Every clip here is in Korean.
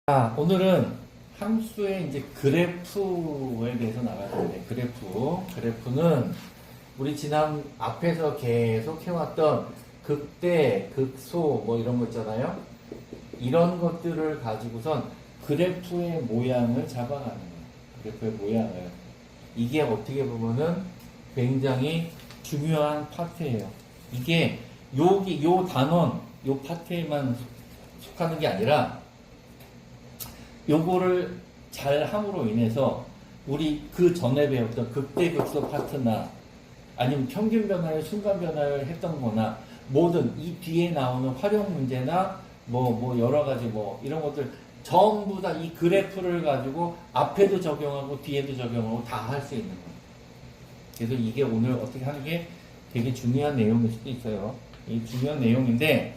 오늘은 함수의 이제 그래프에 대해서 나갈 건데, 그래프는 우리 지난 앞에서 계속 해왔던 극대, 극소 뭐 이런 거 있잖아요. 이런 것들을 가지고선 그래프의 모양을 잡아가는 거예요. 그래프의 모양을. 이게 어떻게 보면은 굉장히 중요한 파트예요. 이게 요 단원, 요 파트에만 속하는 게 아니라 요거를 잘 함으로 인해서 우리 그 전에 배웠던 극대극소 파트나 아니면 평균 변화를 순간 변화를 했던 거나 뭐든 이 뒤에 나오는 활용 문제나 뭐 여러 가지 뭐 이런 것들 전부 다 이 그래프를 가지고 앞에도 적용하고 뒤에도 적용하고 다 할 수 있는 거예요. 그래서 이게 오늘 어떻게 하는 게 되게 중요한 내용일 수도 있어요. 이 중요한 내용인데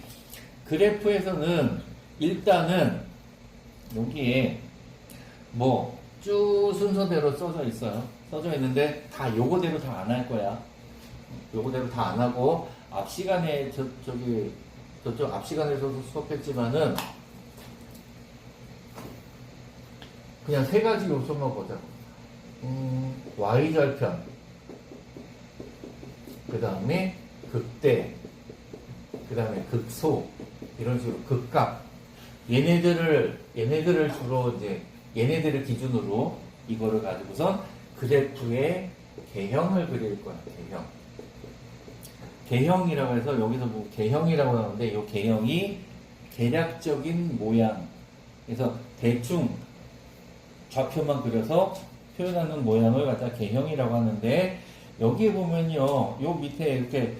그래프에서는 일단은 여기에 뭐 쭉 순서대로 써져 있어요. 써져 있는데 다 요거대로 다 안 할 거야. 요거대로 다 안 하고 앞 시간에 저쪽 앞 시간에서도 수업했지만은 그냥 세 가지 요소만 보자. Y절편, 그 다음에 극대, 그 다음에 극소, 이런 식으로 극값. 얘네들을 주로 이제, 얘네들을 기준으로 이거를 가지고선 그래프의 개형을 그릴 거야, 개형. 개형이라고 해서 여기서 뭐 개형이라고 하는데 이 개형이 대략적인 모양. 그래서 대충 좌표만 그려서 표현하는 모양을 갖다 개형이라고 하는데 여기에 보면요, 요 밑에 이렇게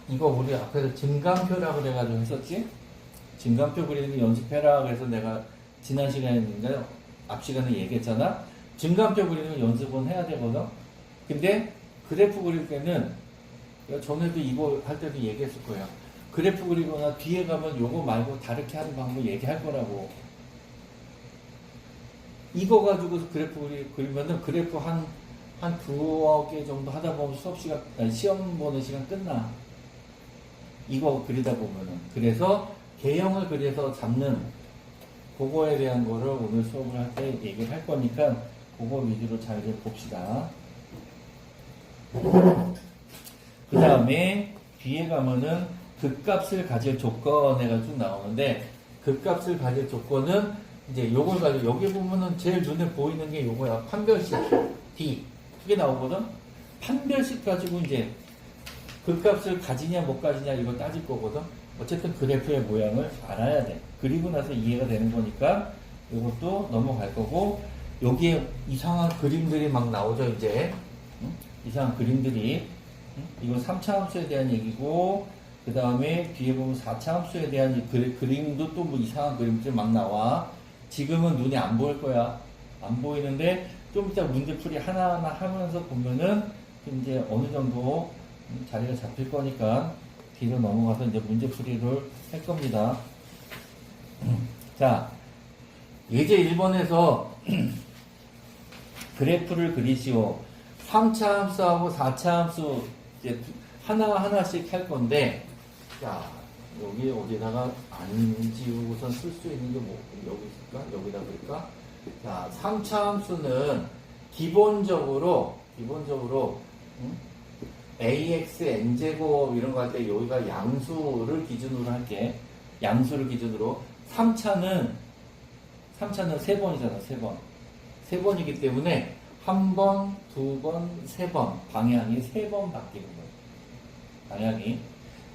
이거 우리 앞에서 증감표라고 그래가지고 했었지? 증감표 그리는 거 연습해라. 그래서 내가 지난 시간인가 앞 시간에 얘기했잖아. 증감표 그리는 거 연습은 해야 되거든. 근데 그래프 그릴 때는 전에도 이거 할 때도 얘기했을 거야. 그래프 그리거나 뒤에 가면 요거 말고 다르게 하는 방법 얘기할 거라고. 이거 가지고서 그래프 그리면은 그래프 한 두어 개 정도 하다 보면 시험 보는 시간 끝나. 이거 그리다 보면은. 그래서 개형을 그려서 잡는 그거에 대한 거를 오늘 수업을 할 때 얘기를 할 거니까 그거 위주로 잘 봅시다. 그 다음에 뒤에 가면은 극값을 가질 조건에가 쭉 나오는데 극값을 가질 조건은 이제 요걸 가지고 여기 보면은 제일 눈에 보이는 게 요거야. 판별식 D 그게 나오거든. 판별식 가지고 이제 극값을 가지냐 못 가지냐 이걸 따질 거거든. 어쨌든 그래프의 모양을 알아야 돼. 그리고 나서 이해가 되는 거니까 이것도 넘어갈 거고 여기에 이상한 그림들이 막 나오죠 이제. 이상한 그림들이. 이건 3차 함수에 대한 얘기고 그 다음에 뒤에 보면 4차 함수에 대한 그림도 또 뭐 이상한 그림들이 막 나와. 지금은 눈에 안 보일 거야. 안 보이는데 좀 이따 문제풀이 하나하나 하면서 보면은 이제 어느 정도 자리가 잡힐 거니까 뒤로 넘어가서 이제 문제풀이를 할 겁니다. 자, 예제 1번에서 그래프를 그리시오. 3차 함수하고 4차 함수 이제 하나하나씩 할 건데, 자, 여기 어디다가 안 지우고선 쓸 수 있는 게 뭐, 여기 있을까? 여기다 그럴까? 자, 3차 함수는 기본적으로, ax, n제곱 이런 거 할 때 여기가 양수를 기준으로 할게. 양수를 기준으로. 3차는 3번이잖아, 3번. 3번이기 때문에 한 번, 두 번, 세 번. 방향이 3번 바뀌는 거예요.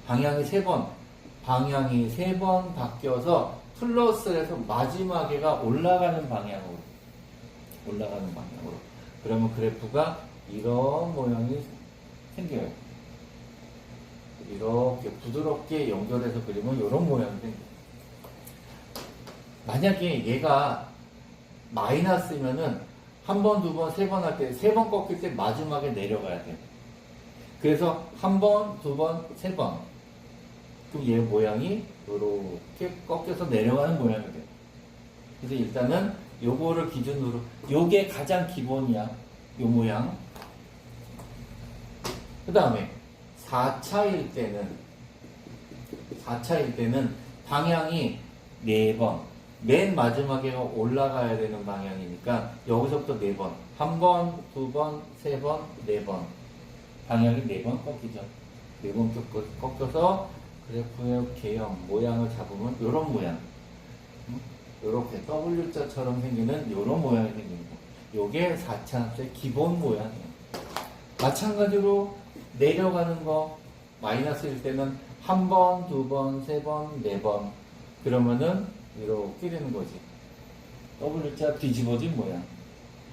방향이 3번. 방향이 3번 바뀌어서 플러스를 해서 마지막에가 올라가는 방향으로. 그러면 그래프가 이런 모양이 생겨요. 이렇게 부드럽게 연결해서 그리면 이런 모양이 생겨요. 만약에 얘가 마이너스면은 한 번, 두 번, 세 번 할 때, 세 번 꺾일 때 마지막에 내려가야 돼. 그래서 한 번, 두 번, 세 번. 그럼 얘 모양이 이렇게 꺾여서 내려가는 모양이 돼. 그래서 일단은 요거를 기준으로, 요게 가장 기본이야. 요 모양. 그 다음에 4차일 때는 방향이 4번, 맨 마지막에가 올라가야 되는 방향이니까 여기서부터 4번. 한 번, 두 번, 세 번, 4번. 방향이 4번 꺾이죠. 4번 꺾여서 그래프의 개형, 모양을 잡으면 이런 모양. 이렇게 W자처럼 생기는 이런 모양이 생기는 거. 요게 4차 합수의 기본 모양이에요. 마찬가지로 내려가는 거 마이너스일 때는 한 번, 두 번, 세 번, 4번. 그러면은 이렇게 되는 거지. W자 뒤집어진 모양.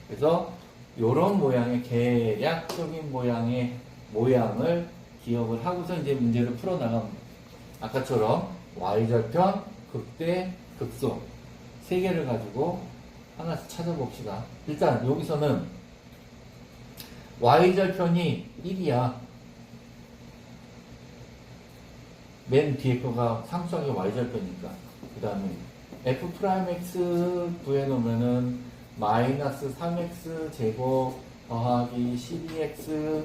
그래서 이런 모양의 계략적인 모양을 기억을 하고서 이제 문제를 풀어나갑니다. 아까처럼 Y절편, 극대, 극소 세 개를 가지고 하나씩 찾아봅시다. 일단 여기서는 Y절편이 1이야. 맨 뒤에 거가 상수항의 Y절편이니까. 그 다음에 F'X 구해놓으면은 마이너스 3X 제곱 더하기 12X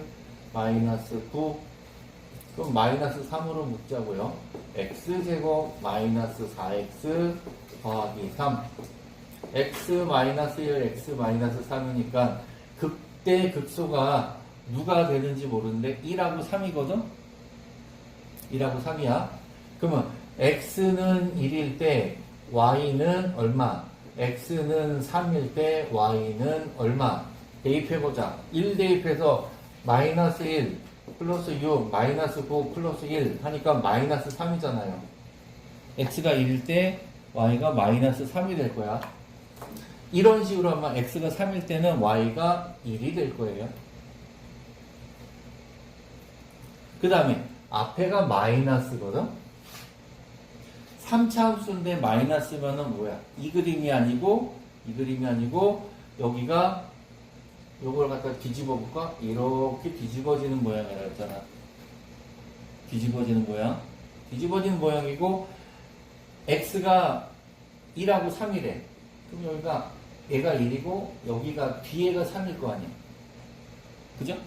마이너스 9. 그럼 마이너스 3으로 묶자고요. X제곱 마이너스 4X 더하기 3. X 마이너스 1, X 마이너스 3이니까 극대 극소가 누가 되는지 모르는데 1하고 3이거든? 1하고 3이야. 그러면 X는 1일 때 Y는 얼마? X는 3일 때 Y는 얼마? 대입해보자. 1 대입해서 마이너스 1 플러스 6 마이너스 9 플러스 1 하니까 마이너스 3이잖아요. X가 1일 때 Y가 마이너스 3이 될 거야. 이런 식으로 하면 X가 3일 때는 Y가 1이 될 거예요. 그 다음에 앞에가 마이너스거든? 3차 함수인데 마이너스면은 뭐야? 이 그림이 아니고 여기가 요걸 갖다 뒤집어 볼까? 이렇게 뒤집어지는 모양이라 했잖아. 뒤집어지는 모양. 뒤집어지는 모양이고 X가 1하고 3이래. 그럼 여기가 얘가 1이고 여기가 뒤에가 3일 거 아니야. 그죠?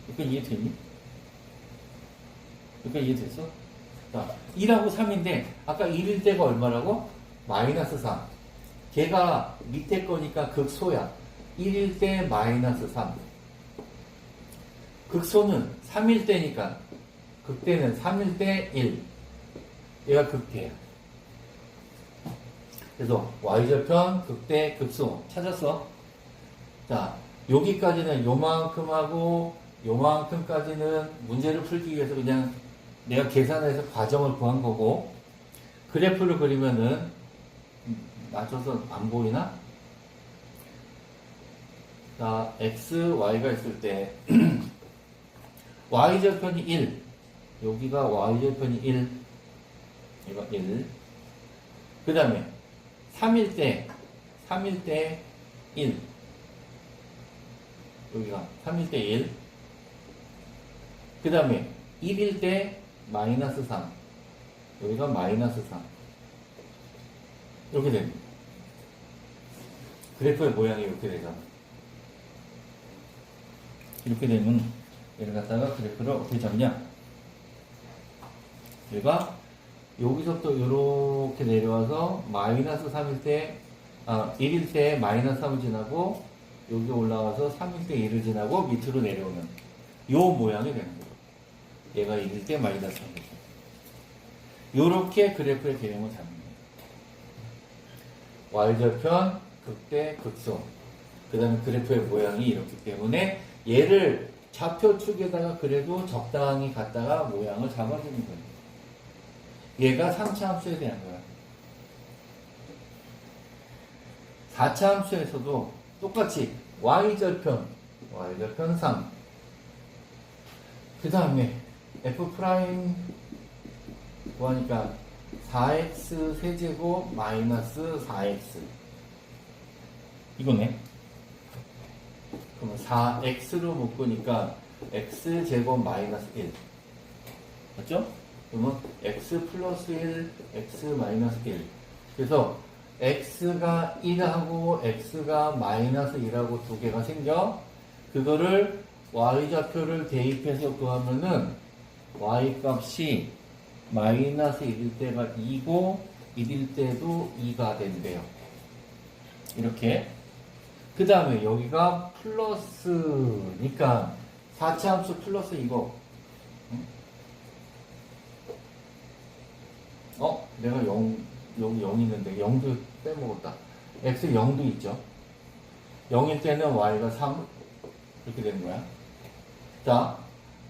여기까지 이해됐니? 여기까지 이해됐어? 자, 1하고 3인데 아까 1일 때가 얼마라고? 마이너스 3. 걔가 밑에 거니까 극소야. 1일 때 마이너스 3. 극소는 3일 때니까 극대는 3일 때 1. 얘가 극대야. 그래서 Y절편, 극대, 극소 찾았어. 자, 여기까지는 요만큼 하고 요만큼까지는 문제를 풀기 위해서 그냥 내가 계산해서 과정을 구한 거고, 그래프를 그리면은 맞춰서 안 보이나? 자, x, y가 있을 때 y절편이 1, 여기가 y절편이 1, 이거 1. 그 다음에 3일 때 1, 여기가 3일 때 1. 그 다음에 1일 때 마이너스 3, 여기가 마이너스 3. 이렇게 됩니다. 그래프의 모양이 이렇게 되잖아. 이렇게 되면 얘를 갖다가 그래프를 어떻게 잡냐? 얘가 여기서부터 이렇게 내려와서 마이너스 3일 때, 1일 때 마이너스 3을 지나고 여기 올라와서 3일 때 1을 지나고 밑으로 내려오는 요 모양이 되는 거예요. 얘가 1일 때 마이너스 3일. 요렇게 그래프의 개형을 잡는 거예요. Y절편, 극대, 극소. 그 다음에 그래프의 모양이 이렇기 때문에 얘를 좌표축에다가 그래도 적당히 갖다가 모양을 잡아주는 거예요. 얘가 3차 함수에 대한 거야. 4차 함수에서도 똑같이 Y절편 3. 그 다음에 F' 구하니까 4x 세제곱 마이너스 4x. 이거네. 그러면 4x로 묶으니까 x제곱 마이너스 1. 맞죠? 그러면 x 플러스 1, x 마이너스 1. 그래서 x가 1하고 x가 마이너스 1하고 두 개가 생겨. 그거를 y좌표를 대입해서 구하면은 y 값이 마이너스 1일 때가 2고 1일 때도 2가 된대요. 이렇게. 그 다음에 여기가 플러스니까 4차 함수 플러스 이거. 내가 여기 0 있는데 0도 빼먹었다. x 0도 있죠. 0일 때는 y가 3 이렇게 되는 거야. 자,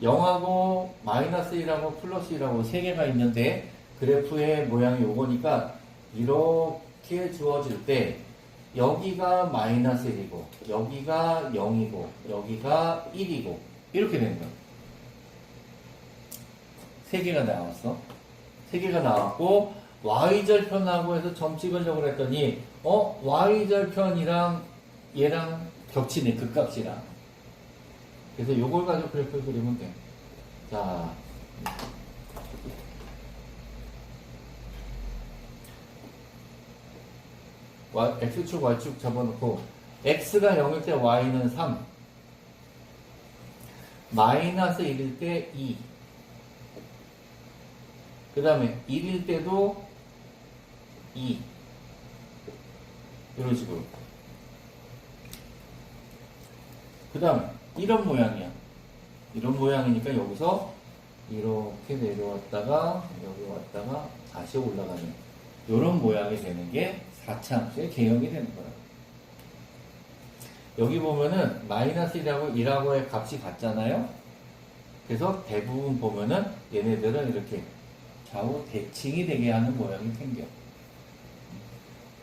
0하고 마이너스 1하고 플러스 1하고 3개가 있는데 그래프의 모양이 요거니까 이렇게 주어질 때 여기가 마이너스 1이고 여기가 0이고 여기가 1이고 이렇게 되는 거야. 3개가 나왔어. 3개가 나왔고 y절편하고 해서 점 찍으려고 했더니 y절편이랑 얘랑 겹치네. 극값이랑. 그래서 요걸 가지고 그래프를 그리면 돼. 자, x축, y축 잡아놓고 x가 0일 때 y는 3, 마이너스 1일 때 2, 그 다음에 1일 때도 2, 이런 식으로. 그 다음에 이런 모양이야. 이런 모양이니까 여기서 이렇게 내려왔다가 여기 왔다가 다시 올라가는 이런 모양이 되는 게 4차 함수의 개형이 되는 거야. 여기 보면은 마이너스 1하고 1하고의 값이 같잖아요. 그래서 대부분 보면은 얘네들은 이렇게 좌우 대칭이 되게 하는 모양이 생겨.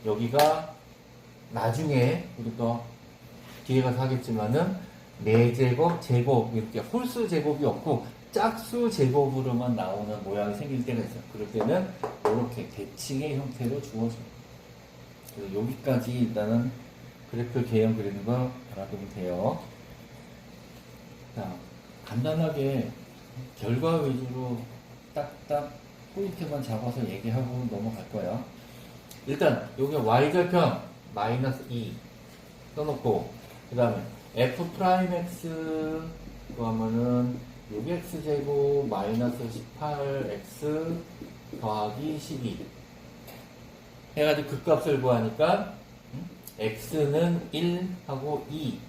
여기가 나중에 우리가 뒤에 가서 하겠지만은 4제곱, 제곱 이렇게 홀수 제곱이 없고 짝수 제곱으로만 나오는 모양이 생길 때가 있어요. 그럴 때는 이렇게 대칭의 형태로 주어져요. 그래서 여기까지 일단은 그래프 개형 그리는 거 알아두면 돼요. 자, 간단하게 결과 위주로 딱딱 포인트만 잡아서 얘기하고 넘어갈 거야. 일단 여기 y절편 마이너스 2 써놓고 그 다음에 f 프라임 x 그러면은 6x제곱 마이너스 18x 더하기 12 해가지고 극값을 구하니까 x는 1 하고 2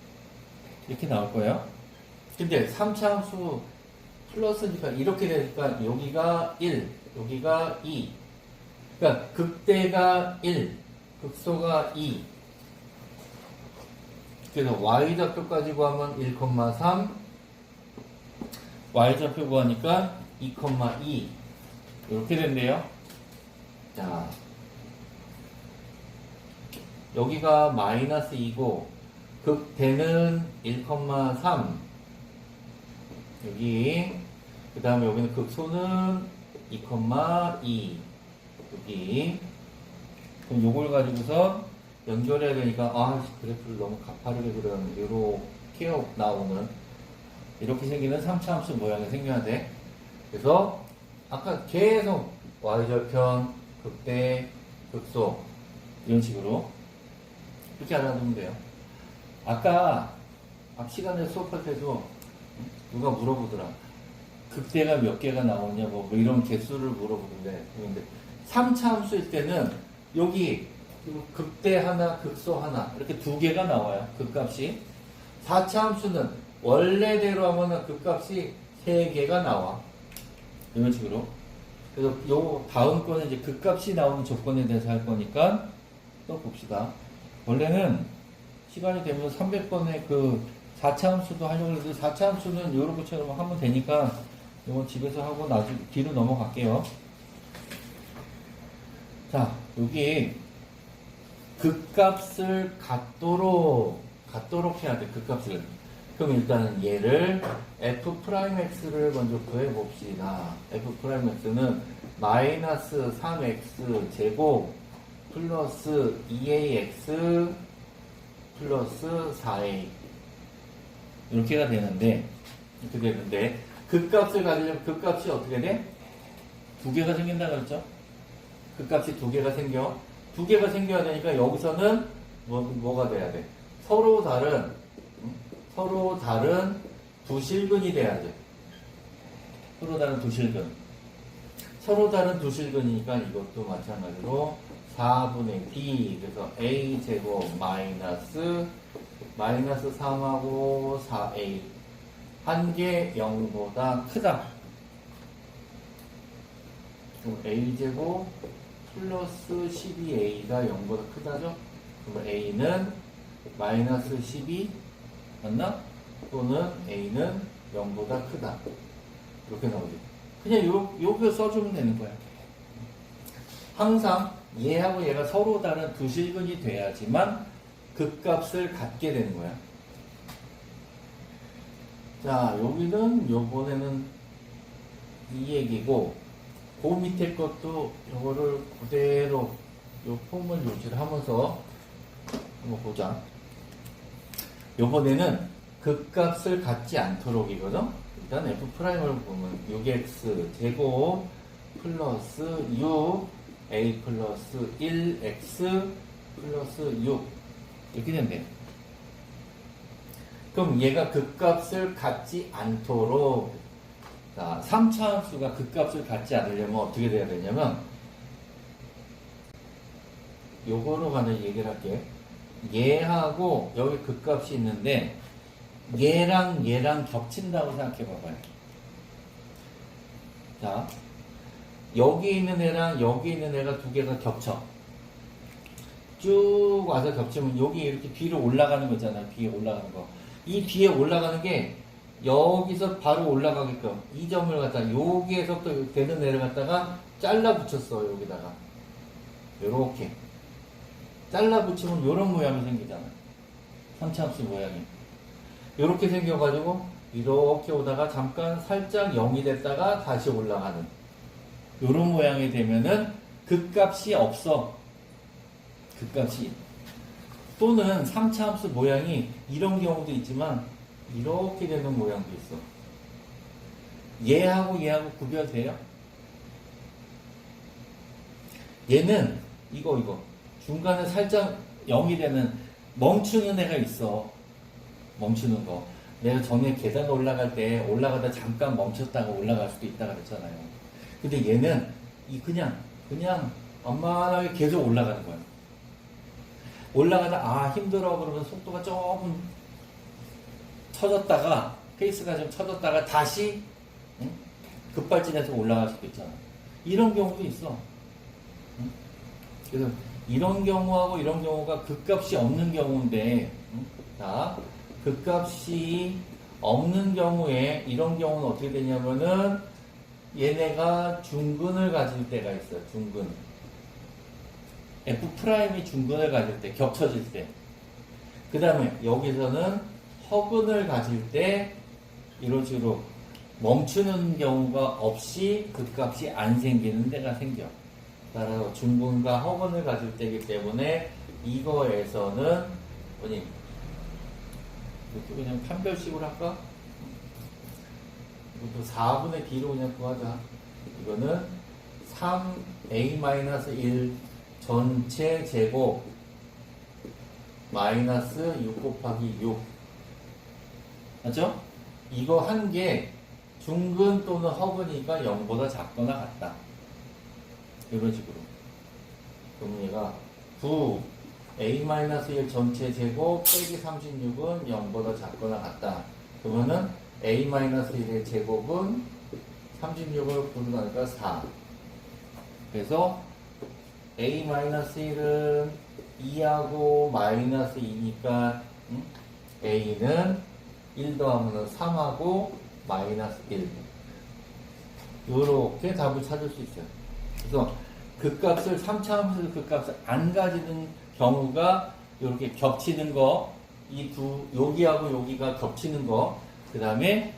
이렇게 나올 거예요. 근데 3차 함수 플러스니까 이렇게 되니까 여기가 1 여기가 2 그러니까 극대가 1 극소가 2 그래서 y좌표까지 구하면 1,3 y좌표 구하니까 2,2 이렇게 된대요. 자, 여기가 마이너스 2고 극대는 1,3 여기 그 다음에 여기는 극소는 2,2 여기 그럼 요걸 가지고서 연결해야 되니까 그래프를 너무 가파르게 그려는 이렇게 나오는 이렇게 생기는 3차 함수 모양이 생겨야 돼. 그래서 아까 계속 y절편, 극대, 극소 이런 식으로 이렇게 알아두면 돼요. 아까 앞 시간에 수업할 때도 누가 물어보더라. 극대가 몇 개가 나오냐 뭐 이런 개수를 물어보는데 3차 함수일 때는 여기 극대 하나, 극소 하나 이렇게 2개가 나와요. 극값이. 4차 함수는 원래대로 하면은 극값이 3개가 나와. 이런 식으로. 그래서 요 다음 거는 이제 극값이 나오는 조건에 대해서 할 거니까 또 봅시다. 원래는 시간이 되면 300번에 그 4차 함수도 하려고 했는데 4차 함수는 요런 것처럼 하면 되니까 이건 집에서 하고 나중에 뒤로 넘어갈게요. 자, 여기 극값을 같도록 해야 돼. 극값을. 그럼 일단은 얘를 f'x를 먼저 구해봅시다. f'x는 마이너스 3x 제곱 플러스 2ax 플러스 4a 이렇게 되는데 극값을 가지려면 극값이 어떻게 돼? 2개가 생긴다 그랬죠? 극값이 2개가 생겨. 2개가 생겨야 되니까 여기서는 뭐가 돼야 돼? 서로 다른 부실근이 돼야 돼. 서로 다른 부실근. 서로 다른 두 실근이니까 이것도 마찬가지로 4분의 D, 그래서 A제곱 마이너스 3하고 4A 한 개 0보다 크다. 그럼 A제곱 플러스 12A가 0보다 크다죠? 그럼 A는 마이너스 12 맞나? 또는 A는 0보다 크다. 이렇게 나오죠. 그냥 요거 써주면 되는 거야. 항상 얘하고 얘가 서로 다른 두 실근이 돼야지만 극값을 갖게 되는 거야. 자, 여기는 요번에는 이 얘기고, 그 밑에 것도 요거를 그대로 요 폼을 유지하면서 한번 보자. 요번에는 극값을 갖지 않도록이거든. 일단 F'을 보면 6x 제곱 플러스 6 a 플러스 1x 플러스 6 이렇게 된대요. 그럼 얘가 극값을 갖지 않도록, 자, 3차 함수가 극값을 갖지 않으려면 어떻게 돼야 되냐면 요거로 가는 얘기를 할게. 얘하고 여기 극값이 있는데 얘랑 겹친다고 생각해 봐봐요. 자, 여기 있는 애랑 여기 있는 애가 두 개가 겹쳐. 쭉 와서 겹치면 여기 이렇게 뒤로 올라가는 거 있잖아요. 뒤에 올라가는 거. 이 뒤에 올라가는 게 여기서 바로 올라가게끔 이 점을 갖다가 여기에서부터 되는 애를 갖다가 잘라 붙였어. 여기다가 요렇게 잘라 붙이면 요런 모양이 생기잖아. 3차함수 모양이 요렇게 생겨가지고 이렇게 오다가 잠깐 살짝 0이 됐다가 다시 올라가는 요런 모양이 되면은 극값이 없어. 극값이. 또는 3차함수 모양이 이런 경우도 있지만 이렇게 되는 모양도 있어. 얘하고 구별돼요? 얘는 이거 중간에 살짝 0이 되는 멈추는 애가 있어. 멈추는 거. 내가 전에 계단 올라갈 때 올라가다 잠깐 멈췄다가 올라갈 수도 있다 그랬잖아요. 근데 얘는 그냥 완만하게 계속 올라가는 거야. 올라가다 힘들어 그러면 속도가 조금 처졌다가 페이스가 좀 처졌다가 다시 급발진해서 올라갈 수도 있잖아. 이런 경우도 있어. 그래서 이런 경우하고 이런 경우가 극값이 없는 경우인데, 자, 극값이 없는 경우에 이런 경우는 어떻게 되냐면은 얘네가 중근을 가질 때가 있어요. 중근. F'이 중근을 가질 때, 겹쳐질 때. 그 다음에 여기서는 허근을 가질 때 이런 식으로 멈추는 경우가 없이 극값이 안 생기는 데가 생겨. 따라서 중근과 허근을 가질 때이기 때문에 이거에서는 뭐니? 이렇게 그냥 판별식으로 할까? 이것도 4분의 D로 그냥 구하자. 이거는 3A-1 전체 제곱 마이너스 6 곱하기 6 맞죠? 이거 한 개 중근 또는 허근이니까 0보다 작거나 같다. 이런 식으로. 그럼 얘가 9 A-1 전체 제곱 빼기 36은 0보다 작거나 같다. 그러면은 A-1의 제곱은 36을 9로 나니까 4. 그래서 A-1은 2하고 마이너스 2니까 A는 1 더하면 3하고 마이너스 1. 이렇게 답을 찾을 수 있어요. 그래서 극값을 3차 함수에서 극값을 안 가지는 경우가 이렇게 겹치는 거, 여기하고 여기가 겹치는 거, 그 다음에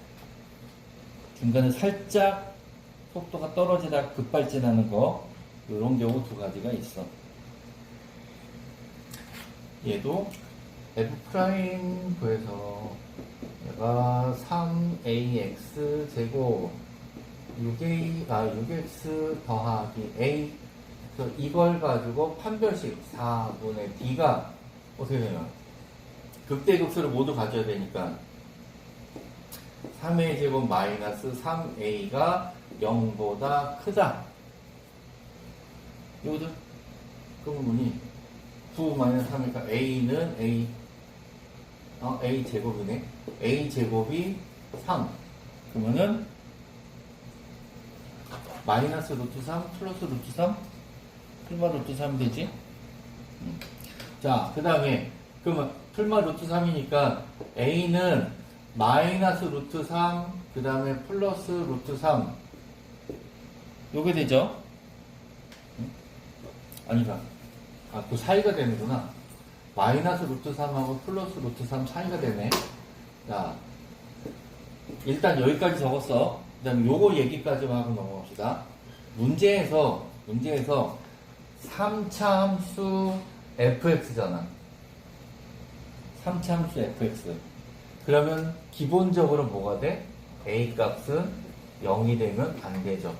중간에 살짝 속도가 떨어지다가 급발진하는 거, 이런 경우 두 가지가 있어. 얘도 F' 구해서 얘가 3ax 제곱 6x 더하기 a. 그래서 이걸 가지고 판별식 4분의 d가 어떻게 되냐? 극대극소를 모두 가져야 되니까 3a 제곱 마이너스 3a가 0보다 크다. 요거죠? 그러면 뭐니? 9 마이너스 3이니까 a는 a 제곱이네. a 제곱이 3. 그러면은 마이너스 루트 3 플러스 루트 3 풀마 루트 3이 되지? 자, 그 다음에 그러면 풀마 루트 3이니까 a는 마이너스 루트 3 그 다음에 플러스 루트 3 요게 되죠? 아니다. 그 사이가 되는구나. 마이너스 루트 3하고 플러스 루트 3 사이가 되네. 자, 일단 여기까지 적었어. 그 다음에 요거 얘기까지만 하고 넘어갑시다. 문제에서 3차 함수 fx잖아. 3차 함수 fx. 그러면 기본적으로 뭐가 돼? a 값은 0이 되면 안 되죠.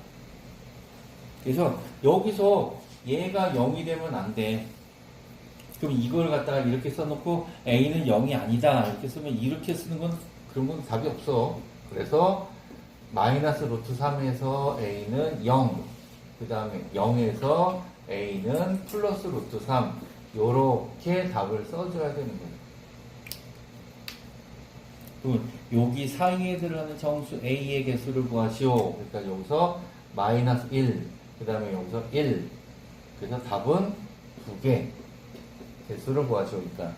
그래서 여기서 얘가 0이 되면 안 돼. 그럼 이걸 갖다가 이렇게 써놓고 a는 0이 아니다 이렇게 쓰면 이렇게 쓰는 건 그런 건 답이 없어. 그래서 마이너스 루트 3에서 a는 0, 그 다음에 0에서 a는 플러스 루트 3 요렇게 답을 써줘야 되는 거예요. 그럼 여기 사이에 들어가는 정수 a의 개수를 구하시오. 그러니까 여기서 마이너스 1, 그 다음에 여기서 1. 그래서 답은 2개. 개수를 구하시오. 그러니까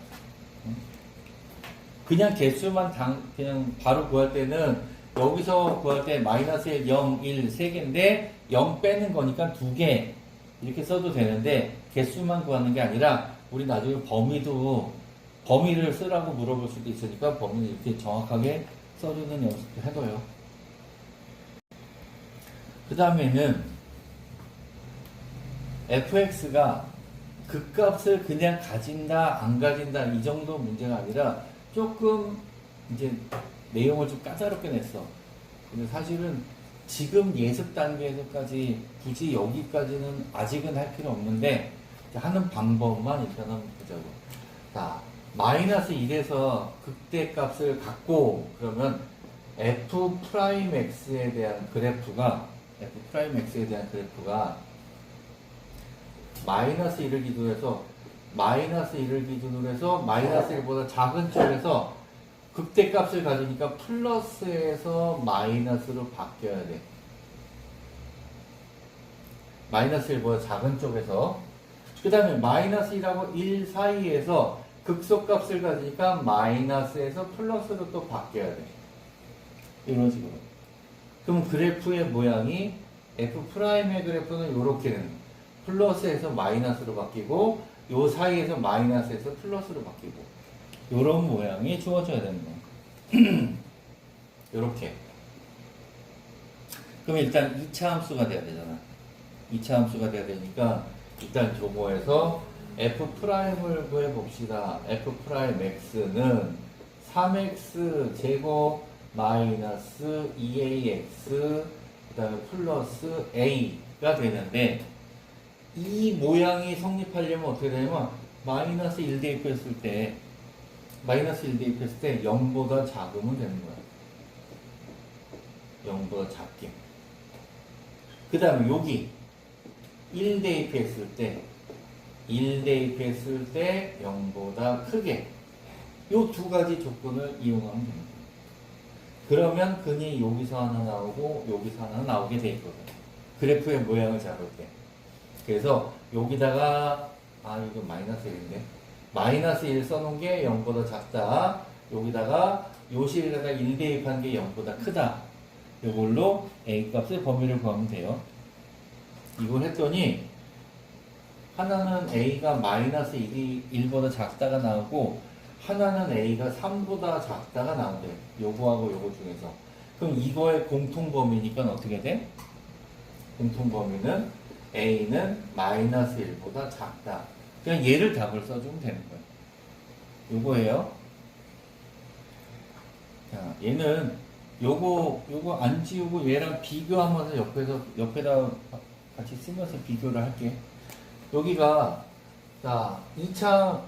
그냥 개수만 그냥 바로 구할 때는 여기서 구할 때 마이너스 1, 0, 1, 3개인데 0 빼는 거니까 2개 이렇게 써도 되는데 개수만 구하는 게 아니라 우리 나중에 범위를 쓰라고 물어볼 수도 있으니까 범위를 이렇게 정확하게 써주는 연습도 해둬요. 그 다음에는 fx가 극값을 그냥 가진다 안 가진다 이 정도 문제가 아니라 조금 이제 내용을 좀 까다롭게 냈어. 근데 사실은 지금 예습 단계에서까지 굳이 여기까지는 아직은 할 필요 없는데 하는 방법만 일단 한번 보자고. 자, 마이너스 1에서 극대값을 갖고 그러면 f'x에 대한 그래프가 마이너스 1을 기준으로 해서 마이너스 1보다 작은 쪽에서 극대값을 가지니까 플러스에서 마이너스로 바뀌어야 돼. 마이너스 1보다 작은 쪽에서. 그 다음에 마이너스 1하고 1 사이에서 극소값을 가지니까 마이너스에서 플러스로 또 바뀌어야 돼. 이런 식으로. 그럼 그래프의 모양이 F'의 그래프는 이렇게 되는 거야. 플러스에서 마이너스로 바뀌고 요 사이에서 마이너스에서 플러스로 바뀌고 요런 모양이 주어져야 되는 거야. 요렇게. 그럼 일단 2차 함수가 돼야 되잖아. 2차 함수가 돼야 되니까 일단 요거에서 F'을 구해 봅시다. F'X는 3X 제곱 마이너스 2AX 그 다음에 플러스 A가 되는데 이 모양이 성립하려면 어떻게 되냐면 마이너스 1 대입했을 때 0보다 작으면 되는 거야. 0보다 작게. 그 다음에 여기 1 대입했을 때 0보다 크게 요 두 가지 조건을 이용하면 됩니다. 그러면 근이 여기서 하나 나오고 여기서 하나 나오게 돼 있거든. 그래프의 모양을 잡을 때. 그래서 여기다가 이거 마이너스 1인데 마이너스 1 써놓은 게 0보다 작다. 여기다가 요식에다가 1 대입한 게 0보다 크다. 이걸로 A 값의 범위를 구하면 돼요. 이걸 했더니 하나는 A가 마이너스 1보다 작다가 나오고 하나는 A가 3보다 작다가 나온대. 요거하고 요거 중에서. 그럼 이거의 공통범위니까 어떻게 돼? 공통범위는 A는 마이너스 1보다 작다. 그냥 얘를 답을 써주면 되는 거예요. 요거예요. 자, 얘는 요거 안 지우고 얘랑 비교하면서 옆에다 같이 쓰면서 비교를 할게. 여기가, 자, 2차로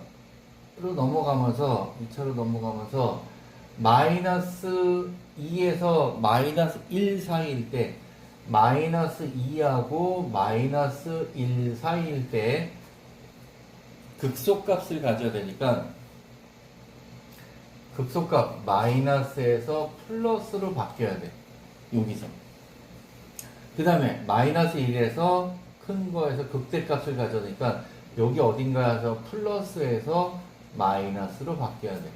넘어가면서, 마이너스 2에서 마이너스 1 사이일 때, 마이너스 2하고 마이너스 1 사이일 때 극소값을 가져야 되니까 극소값 마이너스에서 플러스로 바뀌어야 돼. 여기서. 그 다음에 마이너스 1에서 큰 거에서 극대값을 가져니까 여기 어딘가에서 플러스에서 마이너스로 바뀌어야 돼.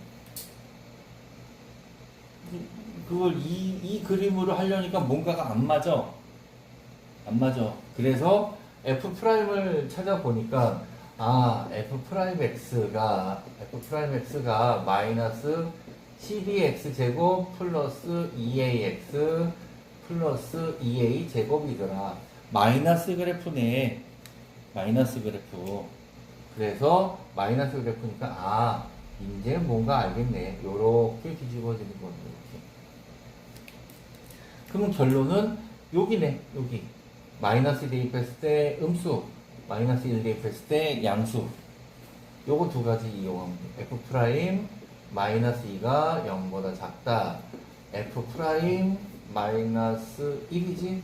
그걸 이 그림으로 하려니까 뭔가가 안 맞아. 안 맞아. 그래서 F'을 찾아보니까 F'X가 마이너스 12x 제곱 플러스 2ax 플러스 2a 제곱이더라. 마이너스 그래프네. 마이너스 그래프. 그래서 마이너스 그래프니까 이제 뭔가 알겠네. 요렇게 뒤집어지는 거네. 이렇게. 그러면 결론은 여기네. 여기. 마이너스 1 대입했을 때 음수, 마이너스 1 대입했을 때 양수. 요거 두 가지 이용하면 돼. F 프라임 마이너스 2가 0보다 작다. F 프라임 마이너스 1이지?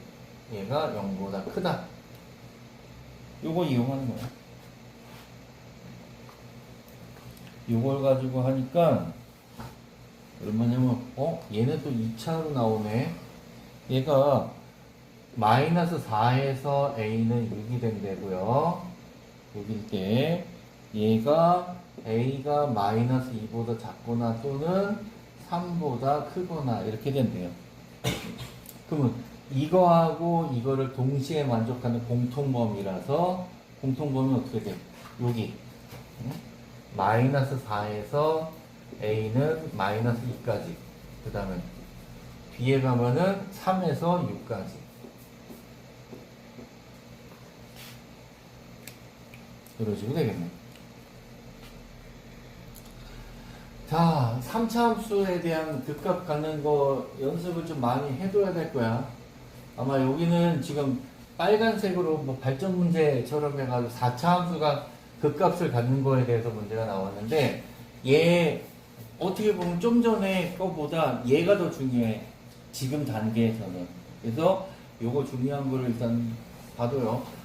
얘가 0보다 크다. 요거 이용하는 거야. 요걸 가지고 하니까 얼마냐면 얘는 또 2차로 나오네. 얘가 마이너스 4에서 a는 6이 된다고요. 6일 때 얘가 a가 마이너스 2보다 작거나 또는 3보다 크거나 이렇게 된대요. 그러면 이거하고 이거를 동시에 만족하는 공통범위라서 공통범위는 어떻게 돼? 여기 마이너스 4에서 a는 마이너스 2까지, 그 다음에 B에 가면은 3에서 6까지. 이런 식으로 되겠네. 자, 3차 함수에 대한 극값 갖는 거 연습을 좀 많이 해둬야 될 거야. 아마 여기는 지금 빨간색으로 뭐 발전 문제처럼 해가지고 4차 함수가 극값을 갖는 거에 대해서 문제가 나왔는데, 얘 어떻게 보면 좀 전에 거보다 얘가 더 중요해. 지금 단계에서는. 그래서 요거 중요한 거를 일단 봐둬요.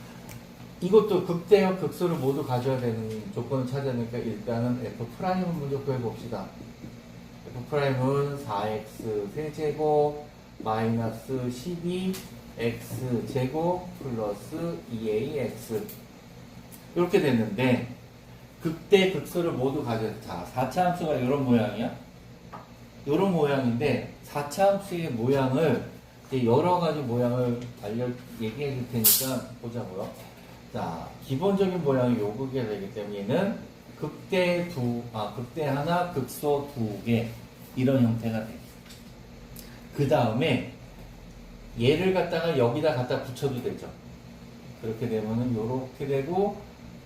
이것도 극대와 극소를 모두 가져야 되는 조건을 찾아내니까 일단은 F'을 먼저 구해봅시다. F'은 4x 세제곱 마이너스 12x 제곱 플러스 2ax 이렇게 됐는데, 극대 극소를 모두 가져야 돼. 자, 4차 함수가 이런 모양이야. 이런 모양인데 4차 함수의 모양을 이제 여러 가지 모양을 얘기해 줄 테니까 보자고요. 자, 기본적인 모양이 요거게 되기 때문에 얘는 극대 하나, 극소 2개 이런 형태가 돼. 그 다음에 얘를 갖다가 여기다 갖다 붙여도 되죠. 그렇게 되면은 요렇게 되고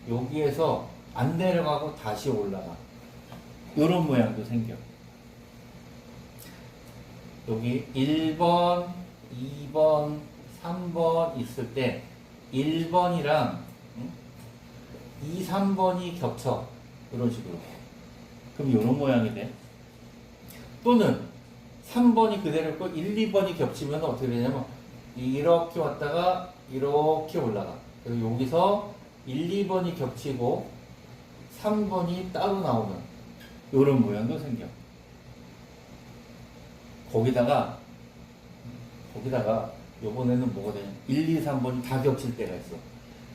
여기에서 안 내려가고 다시 올라가. 요런 모양도 생겨. 여기 1번, 2번, 3번 있을 때 1번이랑 2, 3번이 겹쳐. 이런 식으로. 그럼 이런 모양이 돼. 또는 3번이 그대로 있고 1, 2번이 겹치면 어떻게 되냐면 이렇게 왔다가 이렇게 올라가. 그리고 여기서 1, 2번이 겹치고 3번이 따로 나오는 이런 모양도 생겨. 거기다가 요번에는 뭐가 되냐, 1, 2, 3번이 다 겹칠 때가 있어.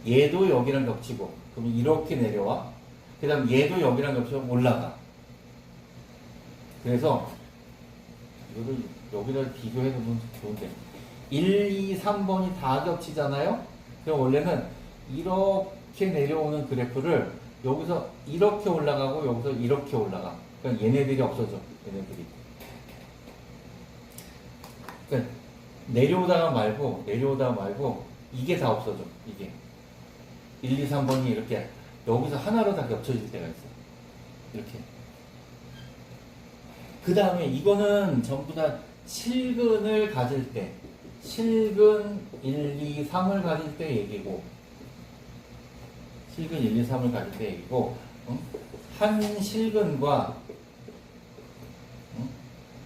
얘도 여기랑 겹치고 그러면 이렇게 내려와. 그 다음 얘도 여기랑 겹치고 올라가. 그래서 이거를 여기다 비교해 보면 좋은데 1, 2, 3번이 다 겹치잖아요. 그럼 원래는 이렇게 내려오는 그래프를 여기서 이렇게 올라가고 여기서 이렇게 올라가. 그러니까 얘네들이 없어져. 얘네들이. 그러니까 내려오다가 말고 이게 다 없어져. 이게 1, 2, 3번이 이렇게 여기서 하나로 다 겹쳐질 때가 있어. 이렇게. 그 다음에 이거는 전부 다 실근을 가질 때, 실근 1, 2, 3을 가질 때 얘기고, 실근 1, 2, 3을 가질 때 얘기고, 한 실근과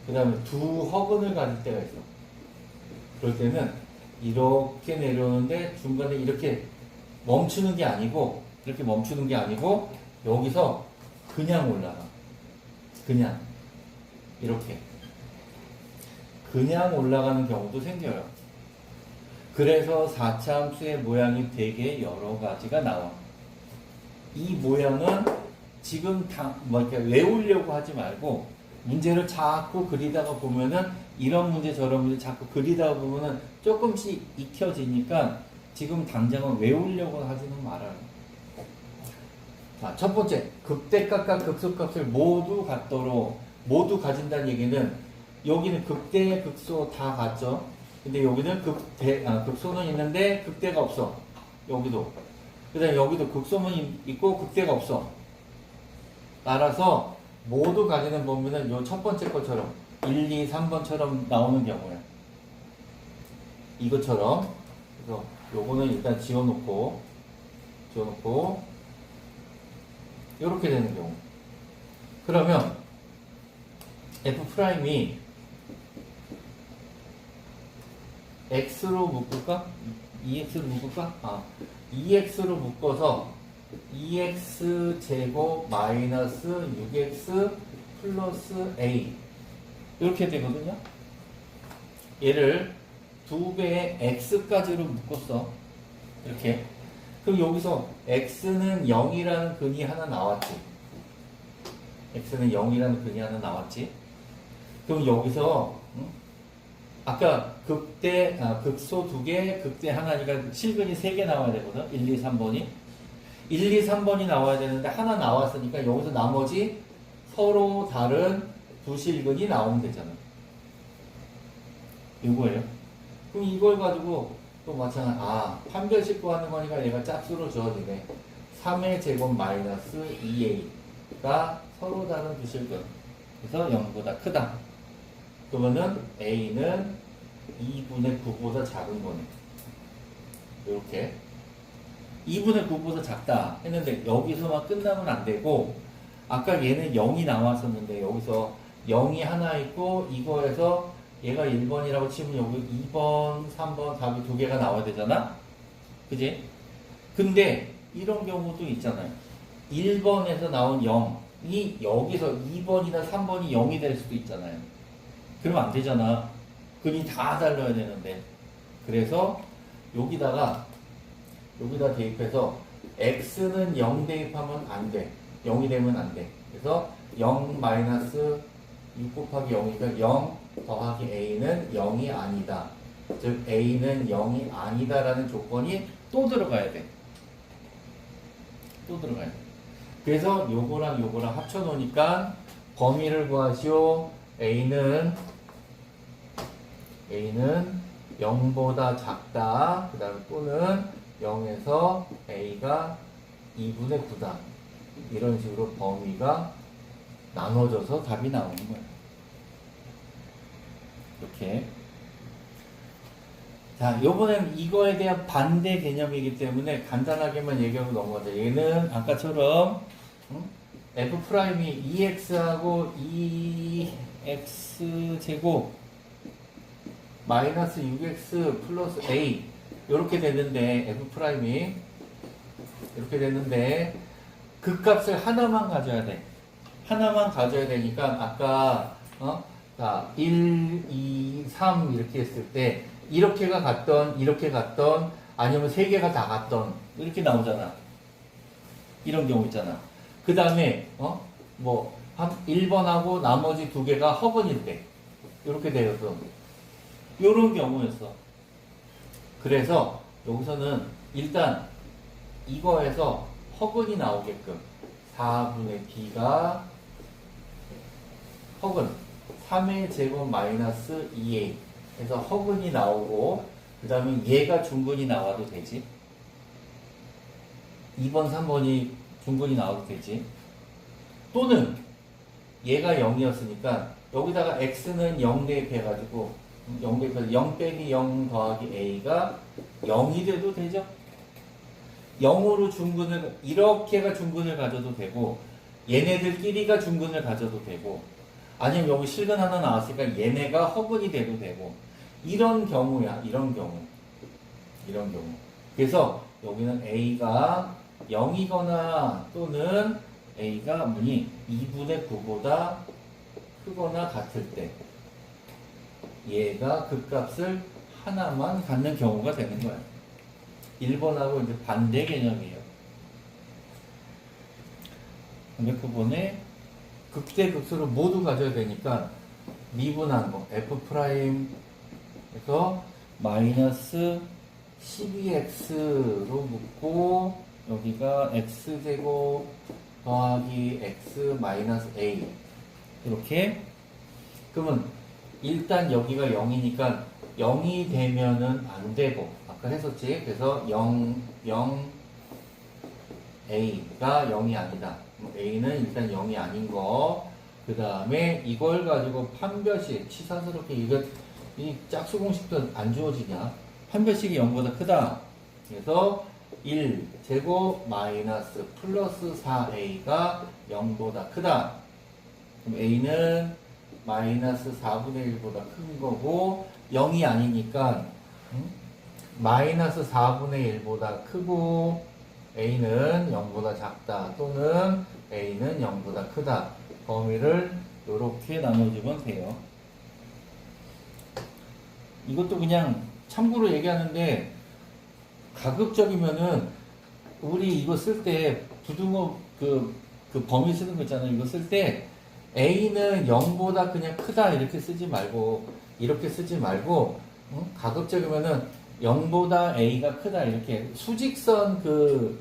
그 다음에 두 허근을 가질 때가 있어. 그럴 때는 이렇게 내려오는데 중간에 이렇게 멈추는 게 아니고 여기서 그냥 올라가. 그냥 이렇게 그냥 올라가는 경우도 생겨요. 그래서 4차 함수의 모양이 되게 여러 가지가 나와. 이 모양은 지금 이렇게 외우려고 하지 말고 문제를 자꾸 그리다가 보면은 이런 문제 저런 문제 자꾸 그리다가 보면은 조금씩 익혀지니까 지금 당장은 외우려고 하지는 말아요. 자, 첫 번째, 극대값과 극소값을 모두 가진다는 얘기는 여기는 극대, 극소 다 같죠? 근데 여기는 극소는 있는데 극대가 없어. 여기도. 그 다음에 여기도 극소는 있고 극대가 없어. 따라서 모두 가지는 범위는 요 첫 번째 것처럼 1, 2, 3번처럼 나오는 경우야. 이것처럼. 그래서 요거는 일단 지워놓고 요렇게 되는 경우. 그러면 F'이 X로 묶을까? EX로 묶을까? EX로 묶어서 EX 제곱 마이너스 6X 플러스 A 이렇게 되거든요. 얘를 2배의 X까지로 묶었어. 이렇게. 그럼 여기서 X는 0이라는 근이 하나 나왔지. X는 0이라는 근이 하나 나왔지. 그럼 여기서 아까 극소 2개, 극대 하나니까 실근이 3개 나와야 되거든. 1, 2, 3번이. 1, 2, 3번이 나와야 되는데 하나 나왔으니까 여기서 나머지 서로 다른 두 실근이 나오면 되잖아. 이거예요. 그럼 이걸 가지고 또 마찬가지. 판별식 구하는 거니까 얘가 짝수로 주어지네. 3의 제곱 마이너스 2a가 서로 다른 두 실근. 그래서 0보다 크다. 그러면은 a는 2분의 9보다 작은 거네. 이렇게 2분의 9보다 작다 했는데 여기서만 끝나면 안 되고 아까 얘는 0이 나왔었는데 여기서 0이 하나 있고 이거에서 얘가 1번이라고 치면 여기 2번, 3번 답이 두 개가 나와야 되잖아? 그지? 근데 이런 경우도 있잖아요. 1번에서 나온 0이 여기서 2번이나 3번이 0이 될 수도 있잖아요. 그러면 안 되잖아. 근이 다 달라야 되는데. 그래서 여기다 대입해서 x는 0 대입하면 안 돼. 0이 되면 안 돼. 그래서 0 마이너스 6 곱하기 0이니까 0 더하기 a는 0이 아니다. 즉 a는 0이 아니다라는 조건이 또 들어가야 돼. 그래서 요거랑 합쳐 놓으니까 범위를 구하시오. a는 0보다 작다. 그 다음에 또는 0에서 a가 2분의 9다. 이런 식으로 범위가 나눠져서 답이 나오는 거예요. 이렇게. 자, 요번엔 이거에 대한 반대 개념이기 때문에 간단하게만 얘기하고 넘어가자. 얘는 아까처럼 F'이 2x하고 2x 제곱 마이너스 6x 플러스 a 이렇게 되는데 F'이 이렇게 되는데 그 값을 하나만 가져야 돼. 하나만 가져야 되니까 아까 자 1, 2, 3 이렇게 했을 때 이렇게가 같던 이렇게 같던 아니면 세 개가 다 같던 이렇게 나오잖아. 이런 경우 있잖아. 그 다음에 한 1번하고 나머지 두 개가 허근일 때 이렇게 되어서 요런 경우였어. 그래서 여기서는 일단 이거에서 허근이 나오게끔 4분의 b가 허근 3의 제곱 마이너스 2a 해서 허근이 나오고 그 다음에 얘가 중근이 나와도 되지. 2번, 3번이 중근이 나와도 되지. 또는 얘가 0이었으니까 여기다가 x는 0 대입해가지고 0 대입해서 0 빼기 0 더하기 a가 0이 돼도 되죠. 0으로 중근을 이렇게가 중근을 가져도 되고 얘네들끼리가 중근을 가져도 되고 아니면 여기 실근 하나 나왔으니까 얘네가 허근이 돼도 되고 이런 경우야. 이런 경우. 이런 경우. 그래서 여기는 a가 0이거나 또는 a가 2분의 9보다 크거나 같을 때 얘가 극값을 하나만 갖는 경우가 되는 거예요. 1번하고 이제 반대 개념이에요. 백부분에 극대극소를 모두 가져야 되니까 미분한 거 F'에서 마이너스 12x로 묶고 여기가 x제곱 더하기 x 마이너스 a 이렇게. 그러면 일단 여기가 0이니까 0이 되면은 안 되고 아까 했었지. 그래서 0 a가 0이 아니다. a는 일단 0이 아닌 거. 그 다음에 이걸 가지고 판별식 치사스럽게 이 짝수 공식도 안 주어지냐. 판별식이 0보다 크다. 그래서 1 제곱 마이너스 플러스 4a가 0보다 크다. 그럼 a는 마이너스 4분의 1보다 큰 거고 0이 아니니까 마이너스 4분의 1보다 크고 a는 0보다 작다 또는 a는 0보다 크다. 범위를 이렇게 나눠주면 돼요. 이것도 그냥 참고로 얘기하는데 가급적이면은 우리 이거 쓸 때 부등호 그 범위 쓰는 거 있잖아요. 이거 쓸 때 a는 0보다 그냥 크다 이렇게 쓰지 말고 이렇게 쓰지 말고 가급적이면은 0보다 a가 크다 이렇게 수직선 그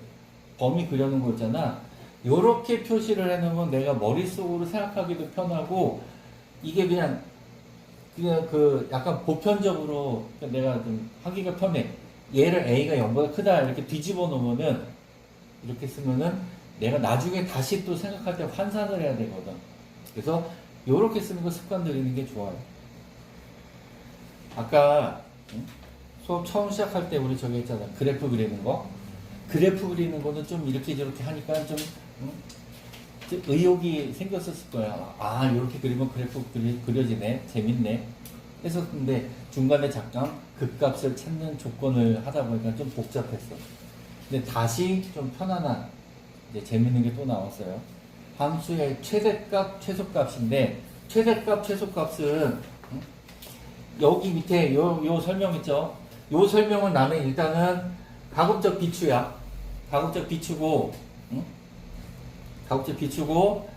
범위 그려놓은 거 있잖아. 요렇게 표시를 해놓으면 내가 머릿속으로 생각하기도 편하고 이게 그냥 그 약간 보편적으로 내가 좀 하기가 편해. 얘를 a가 0보다 크다 이렇게 뒤집어 놓으면은 이렇게 쓰면은 내가 나중에 다시 또 생각할 때 환산을 해야 되거든. 그래서 요렇게 쓰는 거 습관 들이는 게 좋아요. 아까 수업 처음 시작할 때 우리 저기 했잖아. 그래프 그리는 거. 그래프 그리는 거는 좀 이렇게 저렇게 하니까 좀 의욕이 생겼었을 거야. 아, 이렇게 그리면 그래프 그려지네. 재밌네. 했었는데 중간에 잠깐 극값을 찾는 조건을 하다 보니까 좀 복잡했어. 근데 다시 좀 편안한 이제 재밌는 게 또 나왔어요. 함수의 최대값, 최소값인데 최대값, 최소값은 여기 밑에 요 설명 있죠? 요 설명은 나는 일단은 가급적 비추야. 가급적 비추고, 가급적 비추고,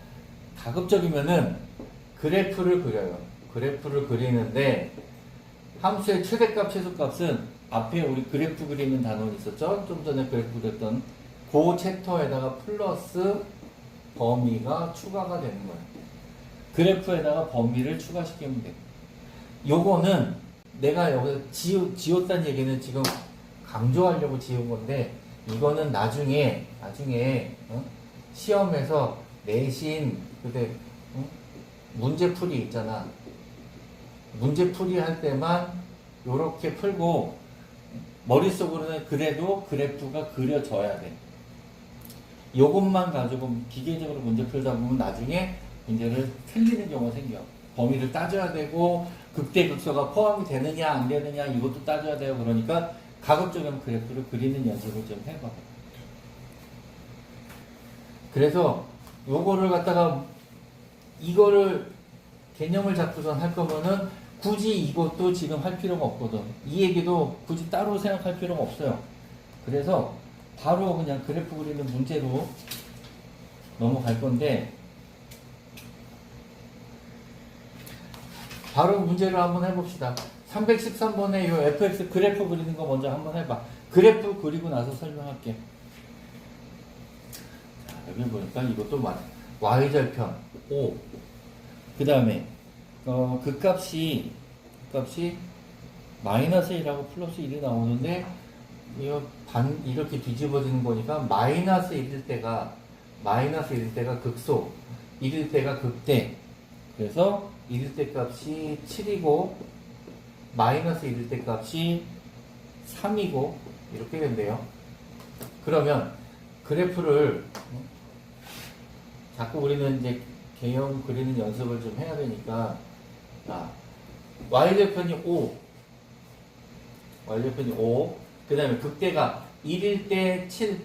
가급적이면은 그래프를 그려요. 그래프를 그리는데, 함수의 최대값, 최소값은 앞에 우리 그래프 그리는 단원 있었죠? 좀 전에 그래프 그렸던 그 챕터에다가 플러스 범위가 추가가 되는 거예요. 그래프에다가 범위를 추가시키면 돼. 요거는 내가 여기서 지웠다는 얘기는 지금 강조하려고 지운 건데 이거는 나중에 시험에서 내신 그때 문제풀이 있잖아. 문제풀이 할 때만 요렇게 풀고 머릿속으로는 그래도 그래프가 그려져야 돼. 요것만 가지고 기계적으로 문제 풀다 보면 나중에 문제를 틀리는 경우가 생겨. 범위를 따져야 되고 극대극소가 포함이 되느냐 안 되느냐 이것도 따져야 돼요. 그러니까 가급적이면 그래프를 그리는 연습을 좀 해봐. 그래서 요거를 갖다가 이거를 개념을 잡고선 할 거면은 굳이 이것도 지금 할 필요가 없거든. 이 얘기도 굳이 따로 생각할 필요가 없어요. 그래서 바로 그냥 그래프 그리는 문제로 넘어갈 건데 바로 문제를 한번 해봅시다. 313번에 이 fx 그래프 그리는 거 먼저 한번 해봐. 그래프 그리고 나서 설명할게. 자, 여기 보니까 이것도 y절편 5. 그 다음에 극값이 마이너스 1하고 플러스 1이 나오는데 이렇게 뒤집어지는 거니까 마이너스 1일 때가 극소, 1일 때가 극대. 그래서 1일 때 값이 7이고 마이너스 1일 때 값이 3이고 이렇게 된대요. 그러면 그래프를 자꾸 우리는 이제 개형 그리는 연습을 좀 해야 되니까 y절편이 5 y절편이 5 그 다음에 극대가 1일 때 7.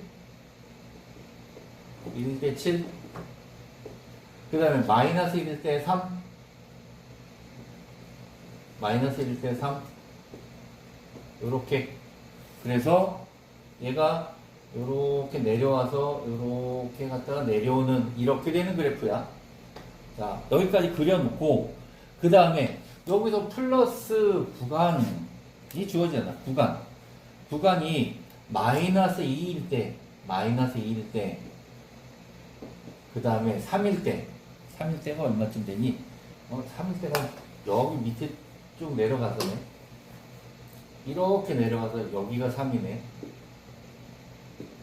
1일 때 7. 그 다음에 마이너스 1일 때 3. 마이너스 1일 때 3. 요렇게. 그래서 얘가 요렇게 내려와서 요렇게 갔다가 내려오는 이렇게 되는 그래프야. 자, 여기까지 그려놓고 그 다음에 여기서 플러스 구간이 주어지잖아. 구간이 마이너스 2일 때, 그 다음에 3일 때가 얼마쯤 되니? 3일 때가 여기 밑에 쭉 내려가서네. 이렇게 내려가서 여기가 3이네.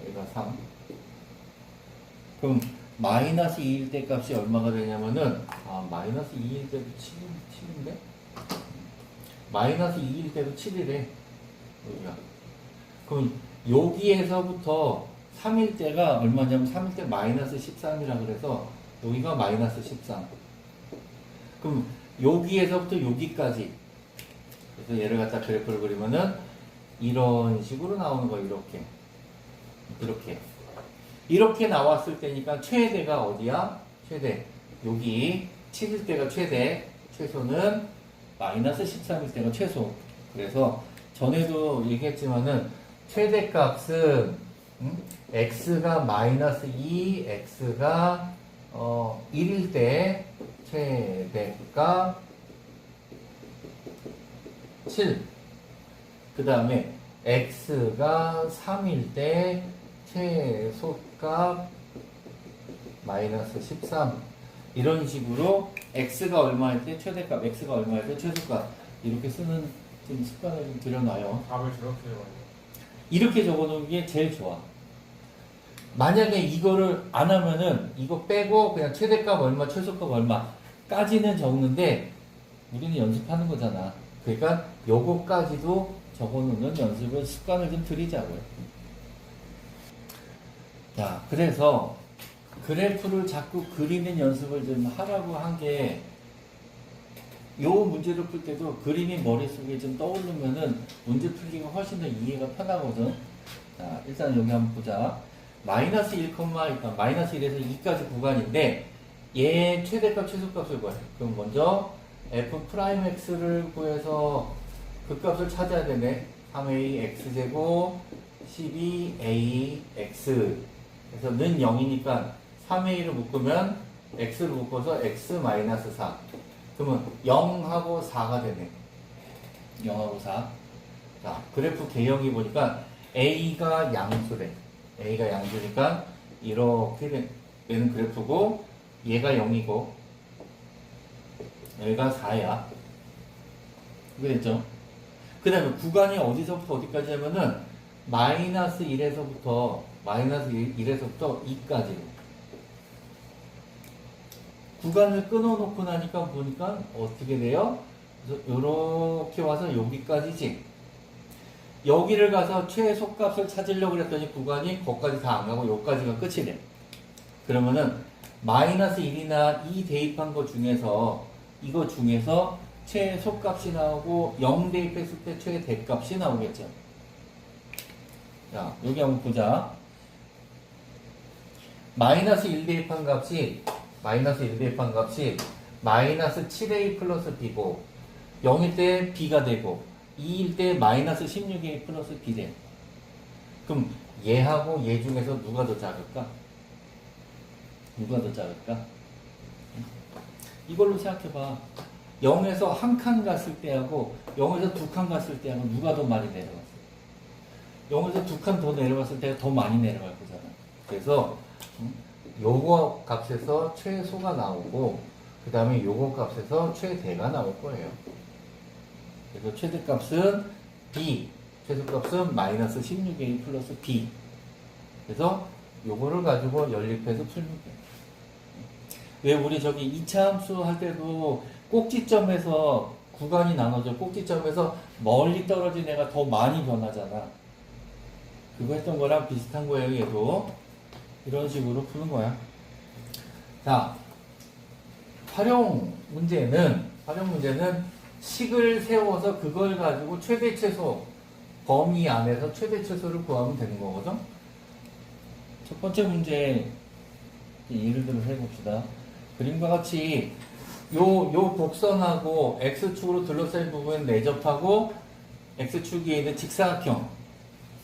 여기가 3. 그럼 마이너스 2일 때 값이 얼마가 되냐면은, 마이너스 2일 때도 7인데? 마이너스 2일 때도 7이래. 여기가. 그럼 여기에서부터 3일 때가 얼마냐면 3일 때 마이너스 13이라 그래서 여기가 마이너스 13. 그럼 여기에서부터 여기까지. 그래서 얘를 갖다 그래프를 그리면은 이런 식으로 나오는 거 이렇게 나왔을 때니까 최대가 어디야? 최대. 여기 7일 때가 최대. 최소는 마이너스 13일 때가 최소. 그래서 전에도 얘기했지만은 최대값은 x가 마이너스 2, x가 1일 때 최대값 7. 그 다음에 x가 3일 때 최소값 마이너스 13. 이런 식으로 x가 얼마일 때 최대값, x가 얼마일 때 최소값 이렇게 쓰는 좀 습관을 좀 들여놔요. 답을 저렇게 해요. 이렇게 적어놓은 게 제일 좋아. 만약에 이거를 안 하면은 이거 빼고 그냥 최대값 얼마, 최소값 얼마까지는 적는데 우리는 연습하는 거잖아. 그러니까 요거까지도 적어놓는 연습을 습관을 좀 들이자고요. 자, 그래서 그래프를 자꾸 그리는 연습을 좀 하라고 한 게 요 문제를 풀 때도 그림이 머릿속에 좀 떠오르면은 문제 풀기가 훨씬 더 이해가 편하거든. 자, 일단 여기 한번 보자. 마이너스 1, 마이너스 1에서 2까지 구간인데 얘 최대값, 최소값을 구해. 그럼 먼저 f'x를 구해서 그 값을 찾아야 되네. 3a x제곱 12ax. 그래서 는 0이니까 3a를 묶으면 x를 묶어서 x 마이너스 4. 그러면 0하고 4가 되네. 0하고 4. 자, 그래프 개형이 보니까 a가 양수래. a가 양수니까 이렇게 되는 그래프고 얘가 0이고 여기가 4야. 그게 됐죠? 그 다음에 구간이 어디서부터 어디까지 하면은 마이너스 1에서부터 2까지로 구간을 끊어놓고 나니까 보니까 어떻게 돼요? 그래서 요렇게 와서 여기까지지. 여기를 가서 최소값을 찾으려고 그랬더니 구간이 거기까지 다 안 가고 여기까지가 끝이래. 그러면은 마이너스 1이나 2 대입한 거 중에서 이거 중에서 최소값이 나오고 0 대입했을 때 최대값이 나오겠죠. 자, 여기 한번 보자. 마이너스 1 대입한 값이 마이너스 7a 플러스 b고 0일 때 b가 되고 2일 때 마이너스 16a 플러스 b 돼. 그럼 얘하고 얘 중에서 누가 더 작을까? 이걸로 생각해봐. 0에서 한 칸 갔을 때하고 0에서 두 칸 갔을 때하고 누가 더 많이 내려갔어? 0에서 두 칸 더 내려갔을 때가 더 많이 내려갈 거잖아. 그래서 요거 값에서 최소가 나오고 그 다음에 요거 값에서 최대가 나올 거예요. 그래서 최대값은 b, 최소값은 마이너스 16a 플러스 b. 그래서 요거를 가지고 연립해서 풀면 돼. 왜 우리 저기 2차 함수 할 때도 꼭지점에서 구간이 나눠져. 꼭지점에서 멀리 떨어진 애가 더 많이 변하잖아. 그거 했던 거랑 비슷한 거예요. 얘도 이런 식으로 푸는 거야. 자, 활용 문제는 식을 세워서 그걸 가지고 최대 최소 범위 안에서 최대 최소를 구하면 되는 거거든. 첫 번째 문제 예를 들어 해봅시다. 그림과 같이 요 곡선하고 x축으로 둘러싸인 부분을 내접하고 x축에 있는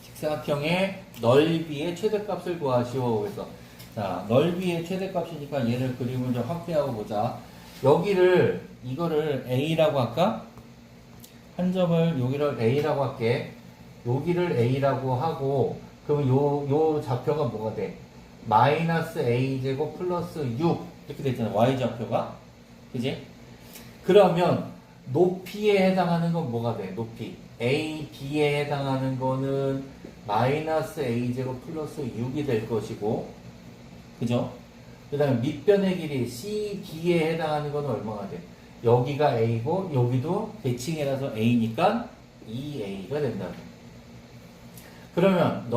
직사각형의 넓이의 최대값을 구하시오. 그래서 자, 넓이의 최대값이니까 얘를 그림을 좀 확대하고 보자. 이거를 A라고 할까? 한 점을 여기를 A라고 할게. 여기를 A라고 하고, 그럼 요 좌표가 뭐가 돼? 마이너스 A제곱 플러스 6 이렇게 되잖아. Y좌표가. 그지? 그러면 높이에 해당하는 건 뭐가 돼? 높이. AB에 해당하는 거는 마이너스 A제곱 플러스 6이 될 것이고, 그죠? 그 다음에 밑변의 길이 CD에 해당하는 건 얼마가 돼? 여기가 A고 여기도 대칭이라서 A니까 2A가 된다. 그러면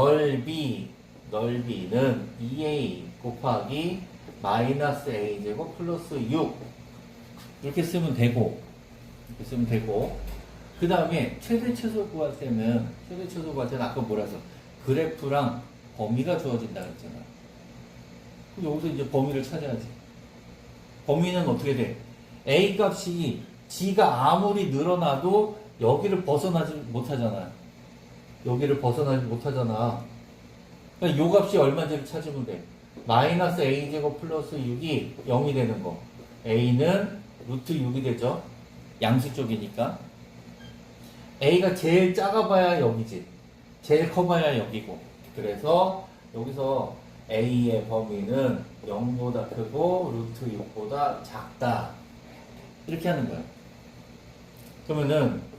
넓이는 2A 곱하기 마이너스 A제곱 플러스 6 이렇게 쓰면 되고 그 다음에 최대 최소 구할 때는 아까 뭐라 해서 그래프랑 범위가 주어진다 그랬잖아. 여기서 이제 범위를 찾아야지. 범위는 어떻게 돼? A 값이 G가 아무리 늘어나도 여기를 벗어나지 못하잖아. 그러니까 요 값이 얼마인지를 찾으면 돼. 마이너스 A제곱 플러스 6이 0이 되는 거. A는 루트 6이 되죠. 양수 쪽이니까. A가 제일 작아봐야 여기지. 제일 커봐야 여기고. 그래서 여기서 A의 범위는 0보다 크고 루트 6보다 작다. 이렇게 하는 거야. 그러면은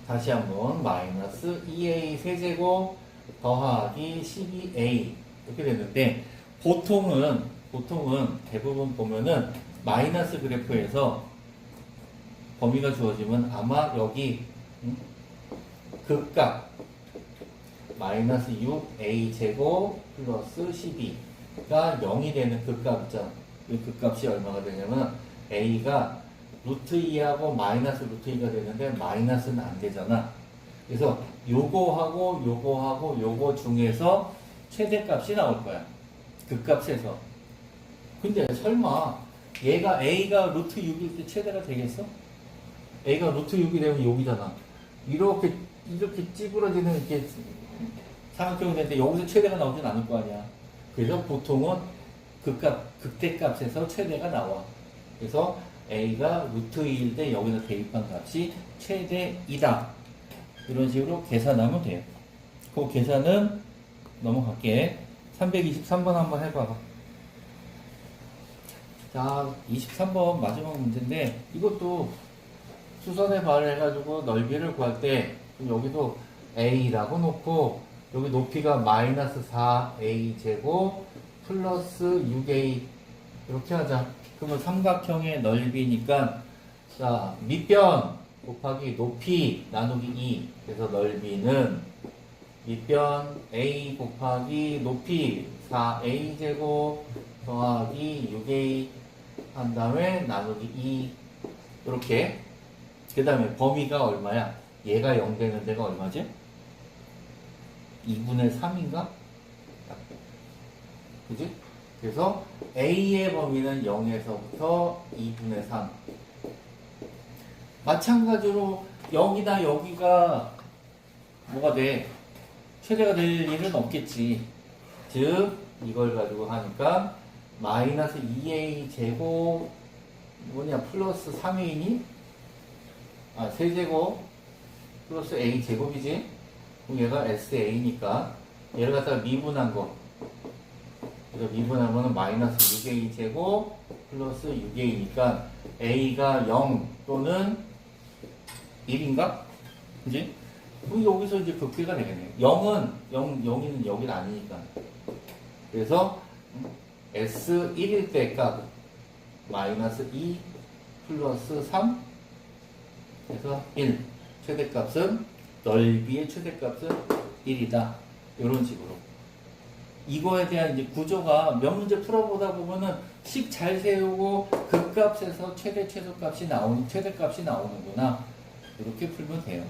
다시 한번 마이너스 2A 세제곱 더하기 12A 이렇게 되는데 보통은 대부분 보면은 마이너스 그래프에서 범위가 주어지면 아마 여기 극값 마이너스 6A 제곱 플러스 12가 0이 되는 극값 있잖아. 이 극값이 얼마가 되냐면 A가 루트 2하고 마이너스 루트 2가 되는데 마이너스는 안 되잖아. 그래서 요거하고 요거 중에서 최대값이 나올 거야. 극값에서. 근데 설마 얘가 A가 루트 6일 때 최대가 되겠어? A가 루트 6이 되면 여기잖아. 이렇게 찌그러지는 이렇게 삼각형이 되는데 여기서 최대가 나오진 않을 거 아니야. 그래서 보통은 극대값에서 최대가 나와. 그래서 A가 루트 2일 때 여기서 대입한 값이 최대이다. 이런 식으로 계산하면 돼요. 그 계산은 넘어갈게. 323번 한번 해봐. 자, 23번 마지막 문제인데 이것도 수선의 발을 해가지고 넓이를 구할 때 여기도 A라고 놓고 여기 높이가 마이너스 4A 제곱 플러스 6A 이렇게 하자. 그러면 삼각형의 넓이니까 자 밑변 곱하기 높이 나누기 2 그래서 넓이는 밑변 A 곱하기 높이 4A 제곱 더하기 6A 한 다음에 나누기 2 이렇게 그 다음에 범위가 얼마야? 얘가 0 되는 데가 얼마지? 2분의 3인가? 그지? 그래서 A의 범위는 0에서부터 2분의 3 마찬가지로 여기다 여기가 뭐가 돼? 최대가 될 일은 없겠지. 즉 이걸 가지고 하니까 마이너스 2A 제곱 뭐냐 플러스 3A니? 아 세제곱 플러스 A 제곱이지? 그럼 얘가 SA니까 얘를 갖다가 미분한 거 그래서 미분하면 마이너스 6A 제곱 플러스 6A니까 A가 0 또는 1인가? 그지? 그럼 여기서 이제 극대가 되겠네요. 0은 여기는 아니니까. 그래서 S1일 때 값 마이너스 2 플러스 3 그래서 1 최대값은 넓이의 최대값은 1이다. 이런 식으로. 이거에 대한 이제 구조가 몇 문제 풀어보다 보면은 식 잘 세우고 극값에서 최대값이 나오는구나. 이렇게 풀면 돼요.